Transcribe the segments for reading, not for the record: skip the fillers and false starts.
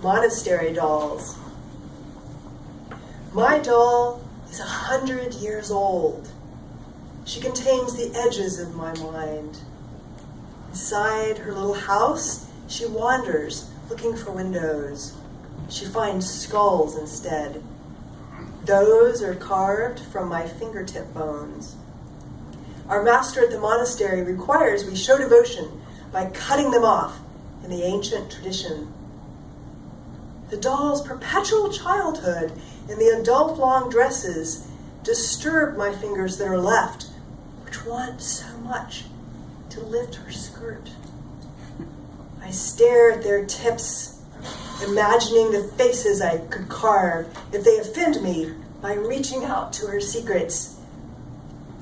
monastery dolls. My doll is 100 years old. She contains the edges of my mind. Inside her little house, she wanders, looking for windows. She finds skulls instead. Those are carved from my fingertip bones. Our master at the monastery requires we show devotion by cutting them off in the ancient tradition. The doll's perpetual childhood in the adult long dresses disturb my fingers that are left, which want so much to lift her skirt. I stare at their tips, imagining the faces I could carve if they offend me by reaching out to her secrets.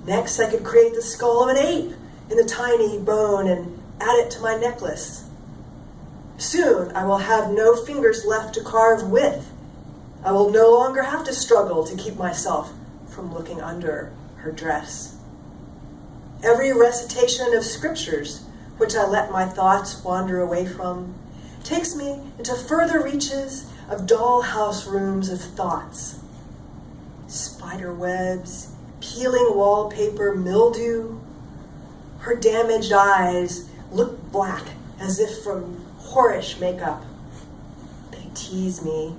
Next, I could create the skull of an ape in the tiny bone and add it to my necklace. Soon, I will have no fingers left to carve with. I will no longer have to struggle to keep myself from looking under her dress. Every recitation of scriptures, which I let my thoughts wander away from, takes me into further reaches of dollhouse rooms of thoughts. Spider webs, peeling wallpaper, mildew. Her damaged eyes look black as if from whorish makeup. They tease me.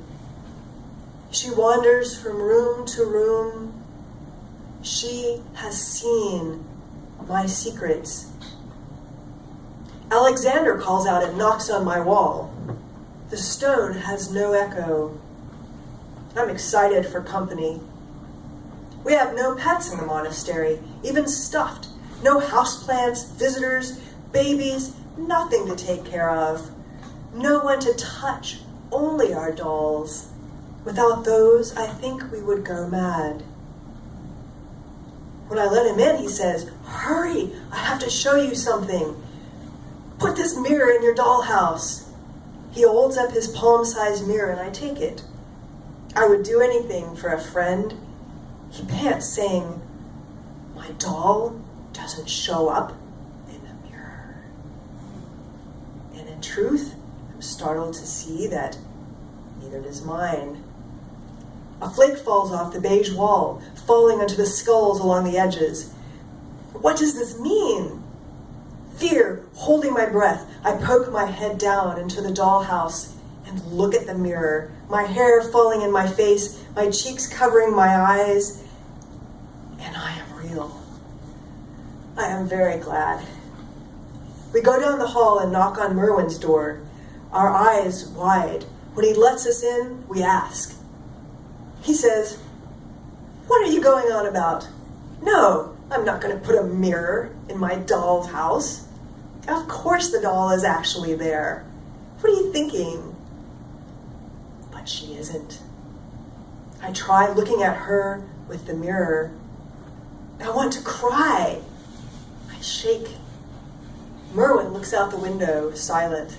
She wanders from room to room. She has seen my secrets. Alexander calls out and knocks on my wall. The stone has no echo. I'm excited for company. We have no pets in the monastery, even stuffed. No houseplants, visitors, babies, nothing to take care of. No one to touch, only our dolls. Without those, I think we would go mad. When I let him in, he says, "Hurry, I have to show you something. Put this mirror in your dollhouse." He holds up his palm-sized mirror and I take it. I would do anything for a friend. He pants, saying, "My doll doesn't show up in the mirror." And in truth, I'm startled to see that neither does mine. A flake falls off the beige wall, falling onto the skulls along the edges. What does this mean? Fear, holding my breath, I poke my head down into the dollhouse and look at the mirror, my hair falling in my face, my cheeks covering my eyes, and I am real. I am very glad. We go down the hall and knock on Merwin's door, our eyes wide. When he lets us in, we ask. He says, "What are you going on about?" "No, I'm not going to put a mirror in my doll's house. Of course the doll is actually there. What are you thinking?" But she isn't. I try looking at her with the mirror. I want to cry. I shake. Merwin looks out the window, silent.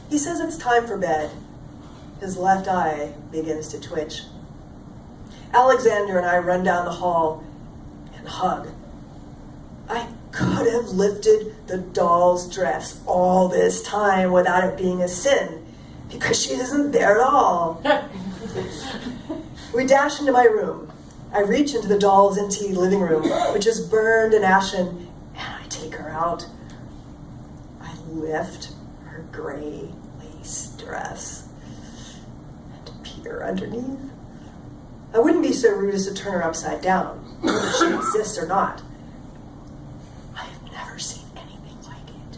He says it's time for bed. His left eye begins to twitch. Alexander and I run down the hall and hug. I could have lifted the doll's dress all this time without it being a sin, because she isn't there at all. We dash into my room. I reach into the doll's empty living room, which is burned and ashen, and I take her out. I lift her gray lace dress and peer underneath. I wouldn't be so rude as to turn her upside down, whether she exists or not. I have never seen anything like it.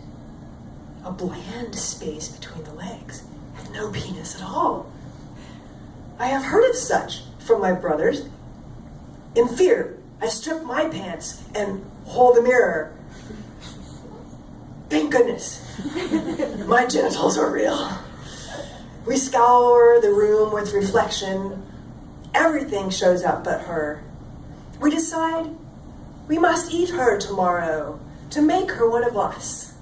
A bland space between the legs, and no penis at all. I have heard of such from my brothers. In fear, I strip my pants and hold the mirror. Thank goodness, my genitals are real. We scour the room with reflection. Everything shows up but her. We decide we must eat her tomorrow to make her one of us.